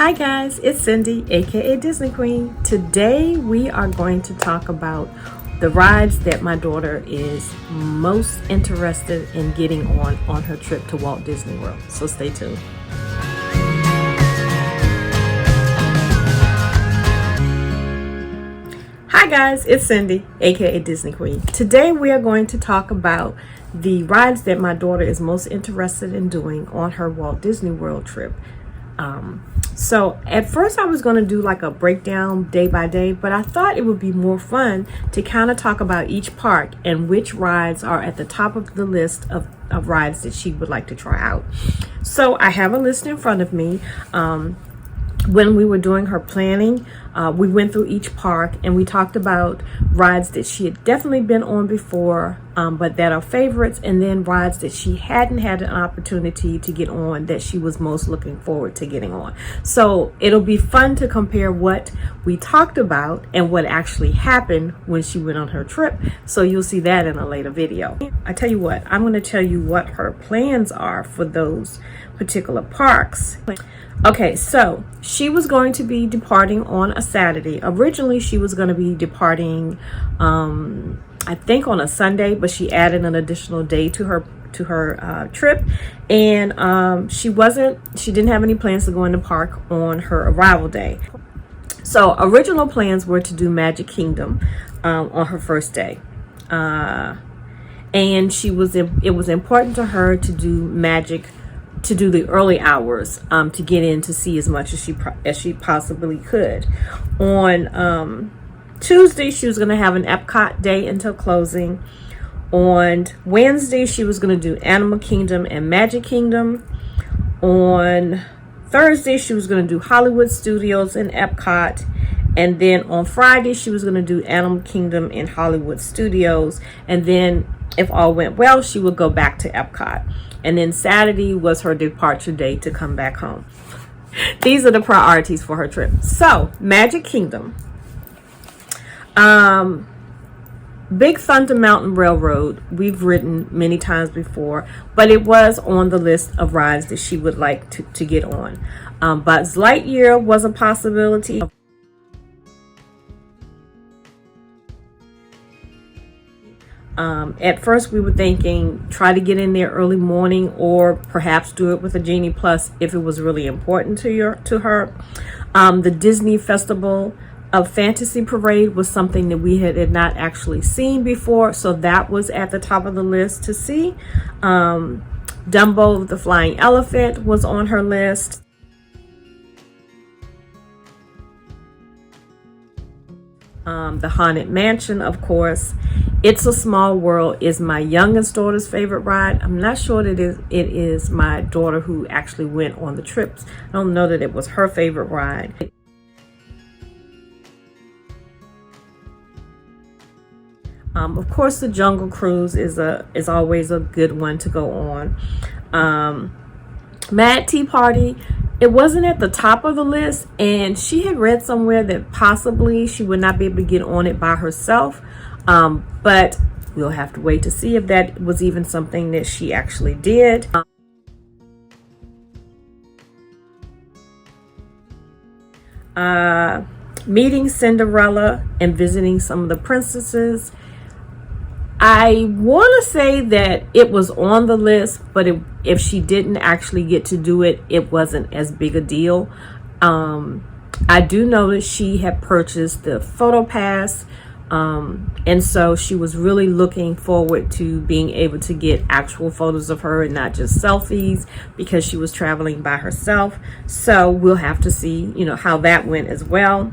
Hi guys, it's Cyndi, aka Disney Queen. Today we are going to talk about the rides that my daughter is most interested in getting on her trip to Walt Disney World. So stay tuned. Hi guys, it's Cyndi, aka Disney Queen. Today we are going to talk about the rides that my daughter is most interested in doing on her Walt Disney World trip. So at first I was going to do like a breakdown day by day, but I thought it would be more fun to kind of talk about each park and which rides are at the top of the list of rides that she would like to try out. So I have a list in front of me. When we were doing her planning, we went through each park and we talked about rides that she had definitely been on before, but that are favorites, and then rides that she hadn't had an opportunity to get on that she was most looking forward to getting on. So it'll be fun to compare what we talked about and what actually happened when she went on her trip. So you'll see that in a later video. I tell you what, I'm going to tell you what her plans are for those particular parks. Okay, so she was going to be departing on a Saturday. Originally, she was going to be departing, I think on a Sunday, but she added an additional day to her trip, and she didn't have any plans to go in the park on her arrival day. So original plans were to do Magic Kingdom on her first day, and it was important to her to do Magic. To do the early hours, to get in to see as much as she possibly could. On Tuesday, she was going to have an Epcot day until closing. On Wednesday, she was going to do Animal Kingdom and Magic Kingdom. On Thursday, she was going to do Hollywood Studios and Epcot. And then on Friday, she was going to do Animal Kingdom and Hollywood Studios. And then, if all went well, she would go back to Epcot. And then Saturday was her departure day to come back home. These are the priorities for her trip. So, Magic Kingdom. Big Thunder Mountain Railroad, we've ridden many times before, but it was on the list of rides that she would like to get on. Buzz Lightyear was a possibility. At first we were thinking try to get in there early morning, or perhaps do it with a Genie Plus if it was really important to her. The Disney Festival of Fantasy Parade was something that we had not actually seen before, so that was at the top of the list to see. Dumbo the Flying Elephant was on her list. The Haunted Mansion, of course. It's a Small World is my youngest daughter's favorite ride. I'm not sure that it is my daughter who actually went on the trips. I don't know that it was her favorite ride. Of course, the Jungle Cruise is always a good one to go on. Mad Tea Party, it wasn't at the top of the list, and she had read somewhere that possibly she would not be able to get on it by herself. But we'll have to wait to see if that was even something that she actually did. Meeting Cinderella and visiting some of the princesses. I want to say that it was on the list, but if she didn't actually get to do it, it wasn't as big a deal. I do know that she had purchased the photo pass, and so she was really looking forward to being able to get actual photos of her and not just selfies, because she was traveling by herself. So we'll have to see, how that went as well.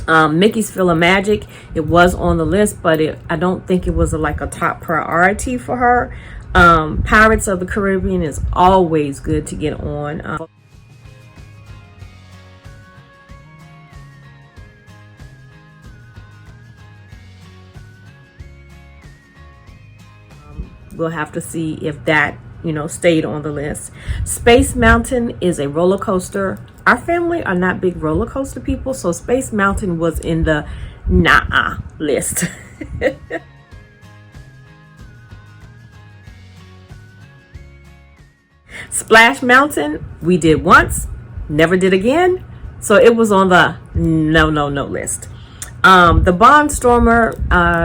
Mickey's Magic, it was on the list, but I don't think it was like a top priority for her. Pirates of the Caribbean is always good to get on. We'll have to see if that stayed on the list. Space Mountain is a roller coaster. Our family are not big roller coaster people, so Space Mountain was in the nah list. Splash Mountain, we did once. never did again. So it was on the no list. The Barnstormer,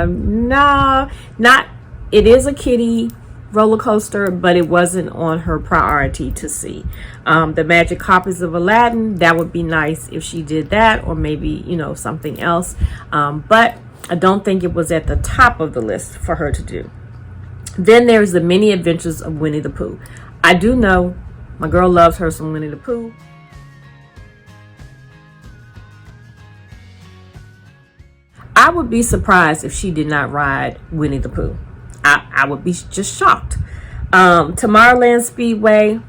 no, not. It is a kiddie roller coaster, but it wasn't on her priority to see. The Magic Copies of Aladdin, that would be nice if she did that, or maybe something else. But I don't think it was at the top of the list for her to do. Then there's the Many Adventures of Winnie the Pooh. I do know my girl loves her some Winnie the Pooh. I would be surprised if she did not ride Winnie the Pooh. I would be just shocked. Tomorrowland Speedway,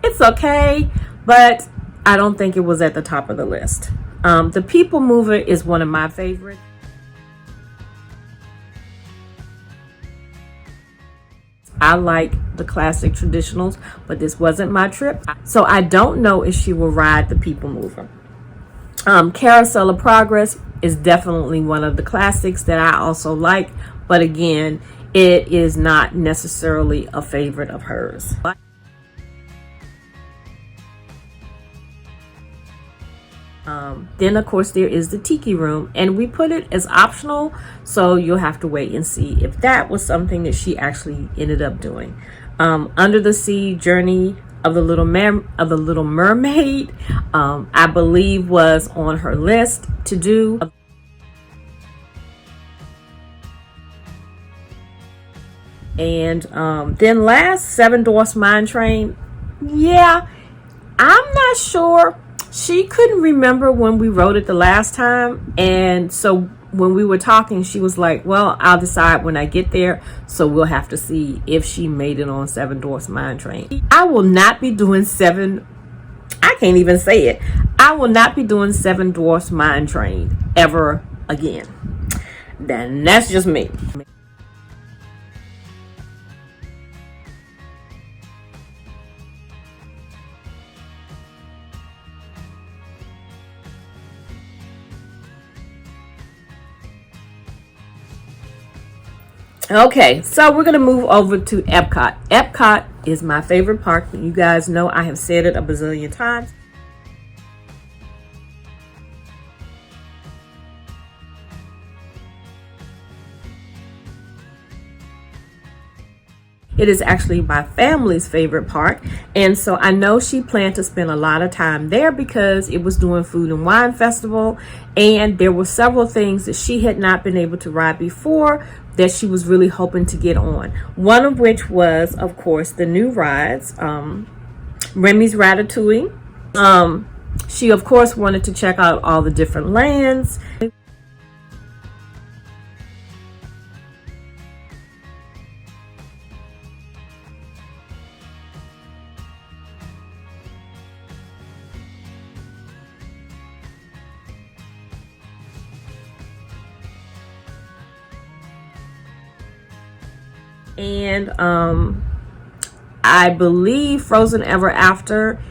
it's okay, but I don't think it was at the top of the list. The People Mover is one of my favorites. I like the classic traditionals, but this wasn't my trip, so I don't know if she will ride the People Mover. Carousel of Progress is definitely one of the classics that I also like, but again, it is not necessarily a favorite of hers. Then of course there is the Tiki Room, and we put it as optional, so you'll have to wait and see if that was something that she actually ended up doing. Under the Sea Journey of the Little Mermaid, I believe was on her list to do. And then last, Seven Dwarfs Mine Train. Yeah, I'm not sure. She couldn't remember when we wrote it the last time, and so when we were talking, she was like, well, I'll decide when I get there, so we'll have to see if she made it on Seven Dwarfs Mine Train. I will not be doing I can't even say it. I will not be doing Seven Dwarfs Mine Train ever again. Then that's just me. Okay, so we're going to move over to Epcot. Epcot is my favorite park. You guys know I have said it a bazillion times. It is actually my family's favorite park, and so I know she planned to spend a lot of time there because it was doing Food and Wine Festival, and there were several things that she had not been able to ride before that she was really hoping to get on. One of which was, of course, the new rides, Remy's Ratatouille. She, of course, wanted to check out all the different lands. And I believe Frozen Ever After,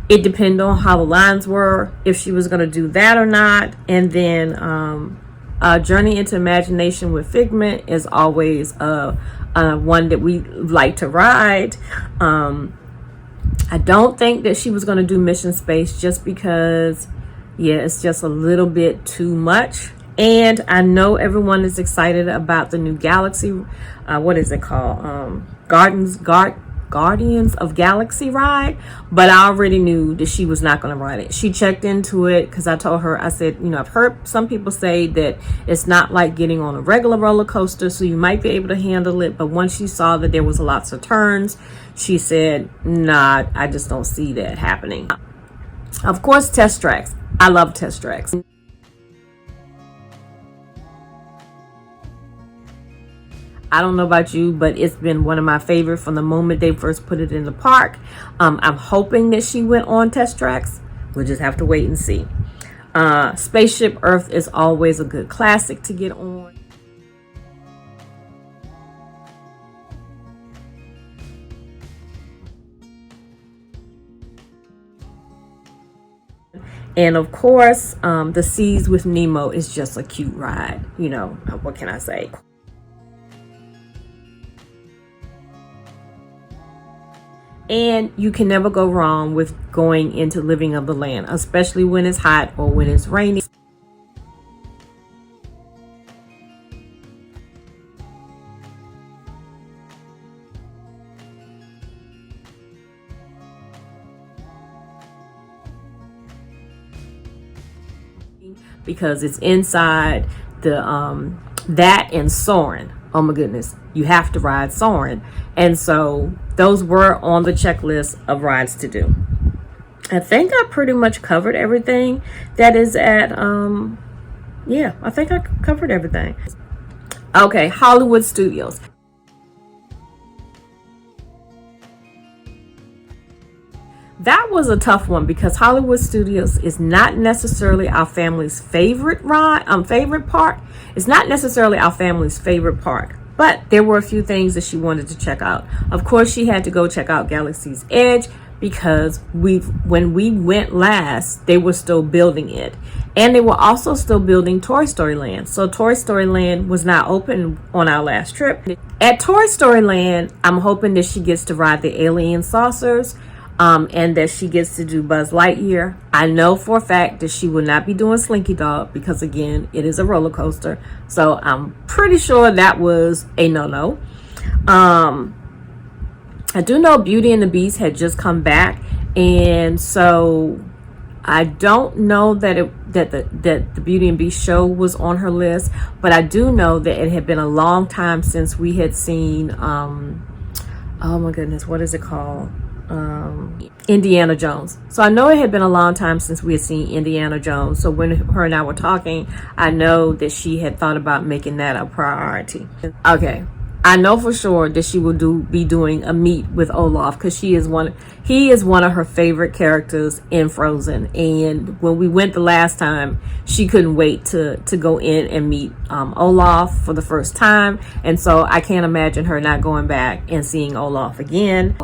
it depended on how the lines were, if she was going to do that or not. And then Journey into Imagination with Figment is always one that we like to ride. I don't think that she was going to do Mission Space just because, yeah, it's just a little bit too much. And I know everyone is excited about the new Galaxy, what is it called? Guardians of Galaxy ride, but I already knew that she was not going to ride it. She checked into it because I told her, I said, I've heard some people say that it's not like getting on a regular roller coaster, so you might be able to handle it. But once she saw that there was lots of turns, she said, nah, I just don't see that happening. Of course, Test Tracks. I love Test Tracks. I don't know about you, but it's been one of my favorite from the moment they first put it in the park. I'm hoping that she went on Test Tracks. We'll just have to wait and see. Spaceship Earth is always a good classic to get on. And of course, the Seas with Nemo is just a cute ride. What can I say? And you can never go wrong with going into Living of the Land, especially when it's hot or when it's rainy. Because it's inside the that and Soarin'. Oh my goodness, you have to ride Soarin'. And so those were on the checklist of rides to do. I think I pretty much covered everything that is at yeah, I think I covered everything. Okay, Hollywood Studios. That was a tough one because Hollywood Studios is not necessarily our family's favorite favorite park. It's not necessarily our family's favorite park, but there were a few things that she wanted to check out. Of course, she had to go check out Galaxy's Edge because when we went last, they were still building it. And they were also still building Toy Story Land. So Toy Story Land was not open on our last trip. At Toy Story Land, I'm hoping that she gets to ride the alien saucers. And that she gets to do Buzz Lightyear. I know for a fact that she will not be doing Slinky Dog because, again, it is a roller coaster. So I'm pretty sure that was a no-no. I do know Beauty and the Beast had just come back, and so I don't know that the Beauty and Beast show was on her list, but I do know that it had been a long time since we had seen. Oh my goodness, what is it called? Indiana Jones. So I know it had been a long time since we had seen Indiana Jones. So when her and I were talking, I know that she had thought about making that a priority. Okay, I know for sure that she will be doing a meet with Olaf because he is one of her favorite characters in Frozen. And when we went the last time, she couldn't wait to go in and meet Olaf for the first time. And so I can't imagine her not going back and seeing Olaf again.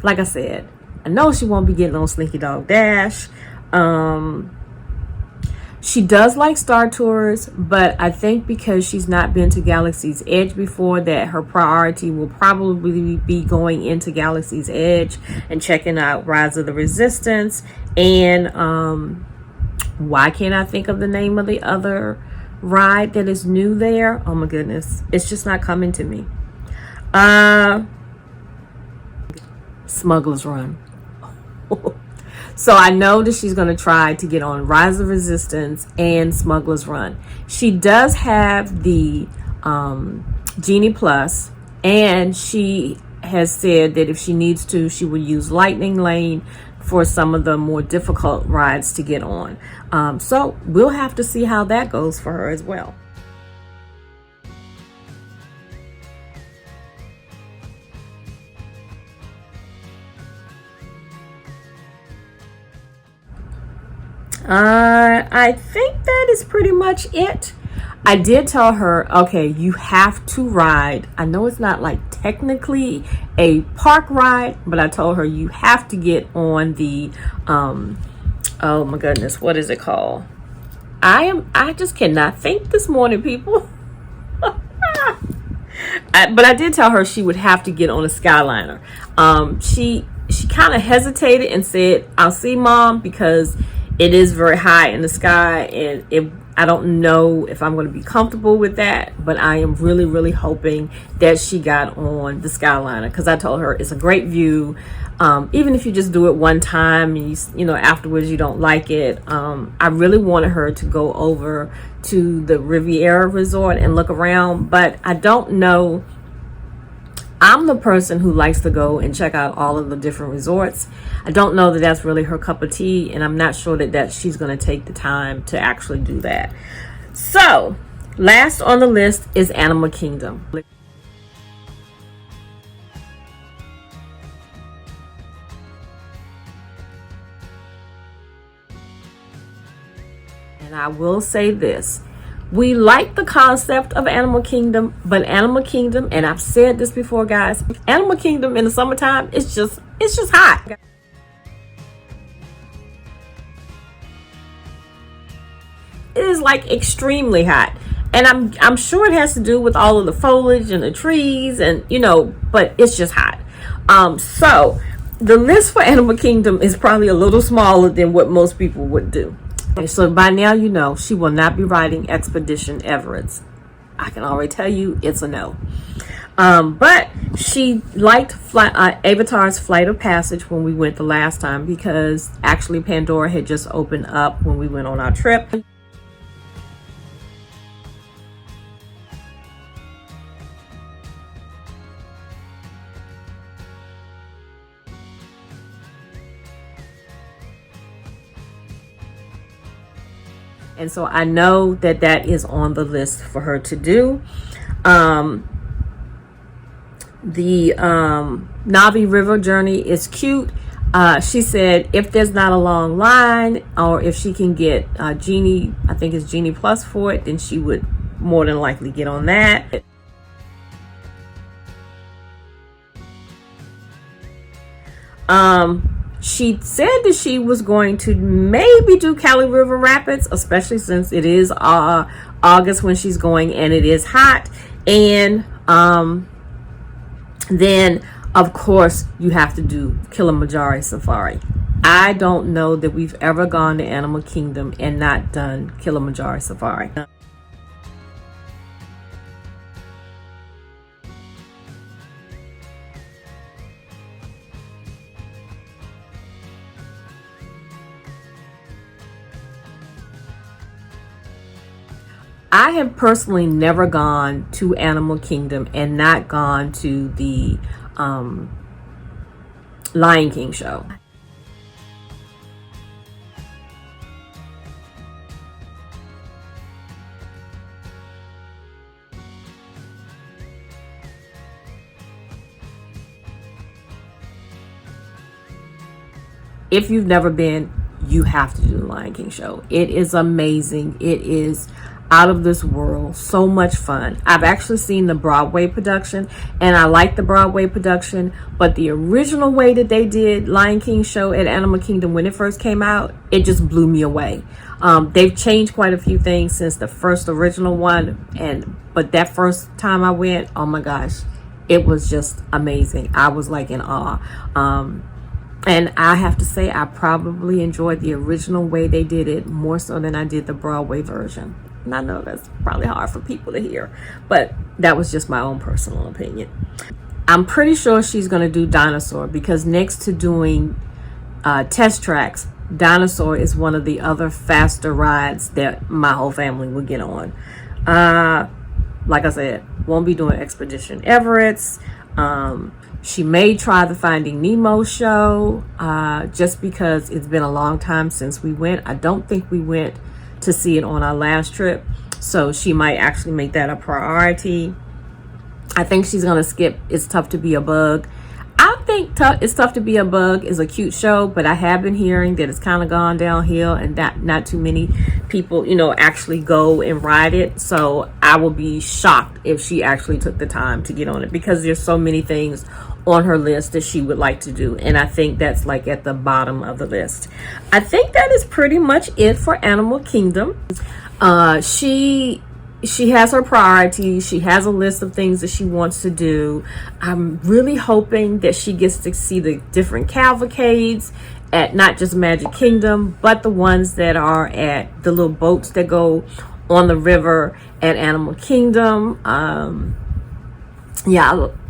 Like I said, I know she won't be getting on Slinky Dog Dash. She does like Star Tours, but I think because she's not been to Galaxy's Edge before, that her priority will probably be going into Galaxy's Edge and checking out Rise of the Resistance. And why can't I think of the name of the other ride that is new there? Oh my goodness, it's just not coming to me. Smuggler's Run. So I know that she's going to try to get on Rise of Resistance and Smuggler's Run. She does have the Genie Plus, and she has said that if she needs to, she will use Lightning Lane for some of the more difficult rides to get on. So we'll have to see how that goes for her as well. I think that is pretty much it. I did tell her, okay, you have to ride. I know it's not like technically a park ride, but I told her you have to get on the, oh my goodness, what is it called? I just cannot think this morning, people. But I did tell her she would have to get on a Skyliner. She kind of hesitated and said, I'll see, Mom, because it is very high in the sky, and I don't know if I'm going to be comfortable with that, but I am really, really hoping that she got on the Skyliner, because I told her it's a great view. Even if you just do it one time and you know afterwards you don't like it, I really wanted her to go over to the Riviera Resort and look around, but I don't know. I'm the person who likes to go and check out all of the different resorts. I don't know that that's really her cup of tea, and I'm not sure that she's going to take the time to actually do that. So, last on the list is Animal Kingdom. And I will say this. We like the concept of Animal Kingdom, but Animal Kingdom, and I've said this before, guys, Animal Kingdom in the summertime, it's just hot. It is like extremely hot. And I'm sure it has to do with all of the foliage and the trees and, but it's just hot. So the list for Animal Kingdom is probably a little smaller than what most people would do. Okay, so by now, she will not be riding Expedition Everest. I can already tell you it's a no. But she liked Avatar's Flight of Passage when we went the last time, because actually Pandora had just opened up when we went on our trip. And so I know that is on the list for her to do. The Navi River journey is cute. She said if there's not a long line, or if she can get Genie, I think it's Genie Plus for it, then she would more than likely get on that. She said that she was going to maybe do Cali River Rapids, especially since it is August when she's going and it is hot. And then, of course, you have to do Kilimanjaro Safari. I don't know that we've ever gone to Animal Kingdom and not done Kilimanjaro Safari. I have personally never gone to Animal Kingdom and not gone to the Lion King show. If you've never been, you have to do the Lion King show. It is amazing. It is out of this world, so much fun. I've actually seen the Broadway production, and I like the Broadway production, but the original way that they did Lion King show at Animal Kingdom when it first came out, it just blew me away. They've changed quite a few things since the first original one, but that first time I went, oh my gosh, it was just amazing. I was like in awe. And I have to say, I probably enjoyed the original way they did it more so than I did the Broadway version. And I know that's probably hard for people to hear, but that was just my own personal opinion. I'm pretty sure she's going to do Dinosaur, because next to doing Test Tracks, Dinosaur is one of the other faster rides that my whole family will get on. Like I said, won't be doing Expedition Everest. She may try the Finding Nemo show, just because it's been a long time since we went. I don't think we went to see it on our last trip, so she might actually make that a priority. I think she's gonna skip It's Tough to Be a Bug. I think It's Tough to Be a Bug is a cute show, but I have been hearing that it's kind of gone downhill and that not too many people, actually go and ride it. So I will be shocked if she actually took the time to get on it, because there's so many things on her list that she would like to do, and I think that's like at the bottom of the list. I think that is pretty much it for Animal Kingdom. She has her priorities. She has a list of things that she wants to do. I'm really hoping that she gets to see the different cavalcades at not just Magic Kingdom, but the ones that are at the little boats that go on the river at Animal Kingdom.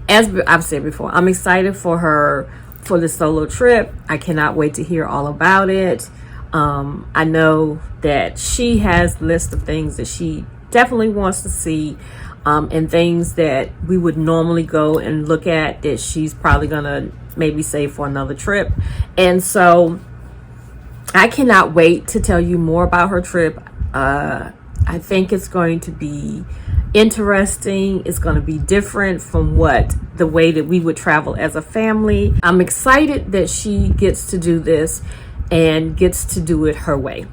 As I've said before, I'm excited for her for the solo trip. I cannot wait to hear all about it. I know that she has a list of things that she definitely wants to see, and things that we would normally go and look at that she's probably gonna maybe save for another trip. And so I cannot wait to tell you more about her trip. I think it's going to be interesting. It's going to be different from the way that we would travel as a family. I'm excited that she gets to do this and gets to do it her way.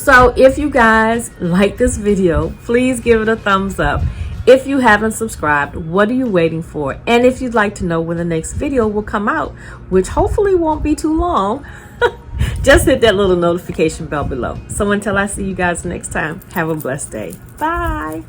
So if you guys like this video, please give it a thumbs up. If you haven't subscribed, what are you waiting for? And if you'd like to know when the next video will come out, which hopefully won't be too long, just hit that little notification bell below. So until I see you guys next time, have a blessed day. Bye.